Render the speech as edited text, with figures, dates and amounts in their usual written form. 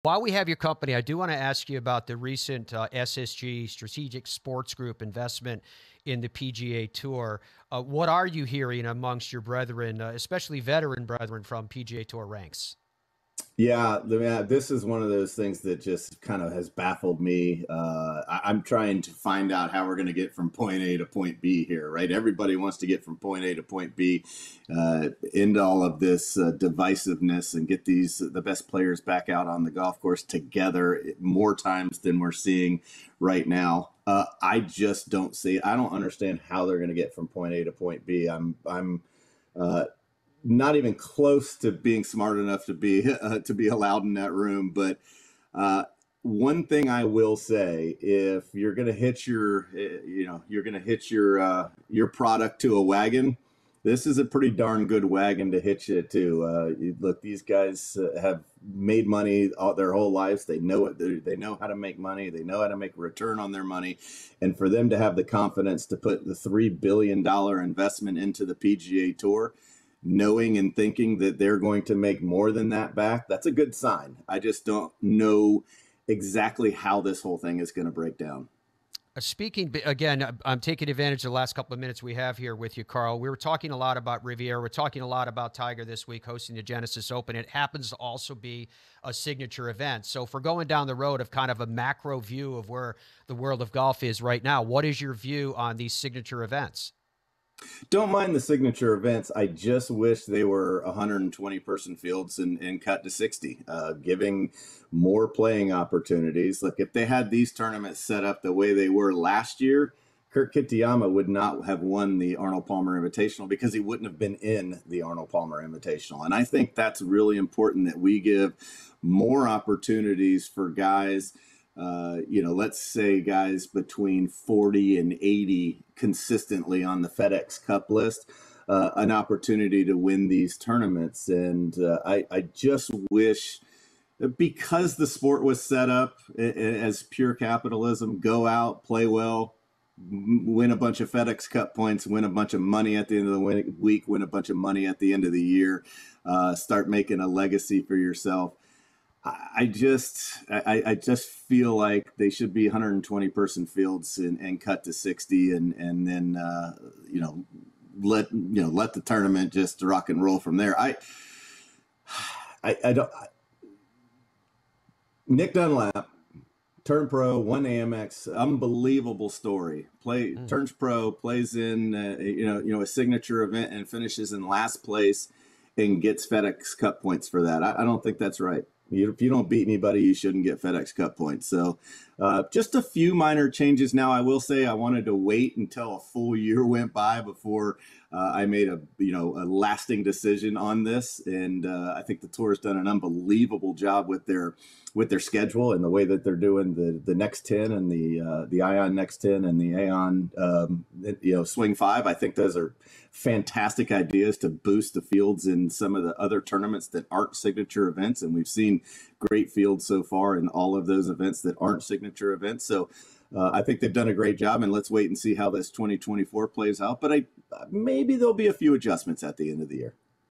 While we have your company, I do want to ask you about the recent SSG Strategic Sports Group investment in the PGA Tour. What are you hearing amongst your brethren, especially veteran brethren from PGA Tour ranks? Yeah, this is one of those things that just kind of has baffled me. I'm trying to find out how we're going to get from point A to point B here, right? Everybody wants to get from point A to point B, into all of this divisiveness and get the best players back out on the golf course together more times than we're seeing right now. I just don't see. I don't understand how they're going to get from point A to point B. I'm not even close to being smart enough to be allowed in that room. But one thing I will say, if you're going to hitch your product to a wagon, this is a pretty darn good wagon to hitch it to. Look, these guys have made money their whole lives. They know it. They know how to make money. They know how to make a return on their money. And for them to have the confidence to put the $3 billion investment into the PGA Tour, knowing and thinking that they're going to make more than that back, that's a good sign. I just don't know exactly how this whole thing is going to break down. Speaking again, I'm taking advantage of the last couple of minutes we have here with you, Carl. We were talking a lot about Riviera. We're talking a lot about Tiger this week hosting the Genesis Open. It happens to also be a signature event. So if we're going down the road of kind of a macro view of where the world of golf is right now, what is your view on these signature events? Don't mind the signature events. I just wish they were 120-person fields and cut to 60, giving more playing opportunities. Look, if they had these tournaments set up the way they were last year, Kurt Kitayama would not have won the Arnold Palmer Invitational because he wouldn't have been in the Arnold Palmer Invitational. And I think that's really important that we give more opportunities for guys. Let's say guys between 40 and 80 consistently on the FedEx Cup list, an opportunity to win these tournaments. And I just wish, because the sport was set up as pure capitalism, go out, play well, win a bunch of FedEx Cup points, win a bunch of money at the end of the week, win a bunch of money at the end of the year, start making a legacy for yourself. I just feel like they should be 120-person fields and cut to 60, and then let the tournament just rock and roll from there. I don't. Nick Dunlap turned pro, won Amex, unbelievable story. Turns pro, plays in a signature event and finishes in last place and gets FedEx Cup points for that. I don't think that's right. If you don't beat anybody, you shouldn't get FedEx Cup points. So just a few minor changes. Now, I will say I wanted to wait until a full year went by before I made a lasting decision on this. And I think the tour has done an unbelievable job with their schedule and the way that they're doing the next 10 and the Ion next 10 and the Aon Swing 5. I think those are fantastic ideas to boost the fields in some of the other tournaments that aren't signature events. And we've seen great fields so far in all of those events that aren't signature events. So I think they've done a great job, and let's wait and see how this 2024 plays out. But maybe there'll be a few adjustments at the end of the year.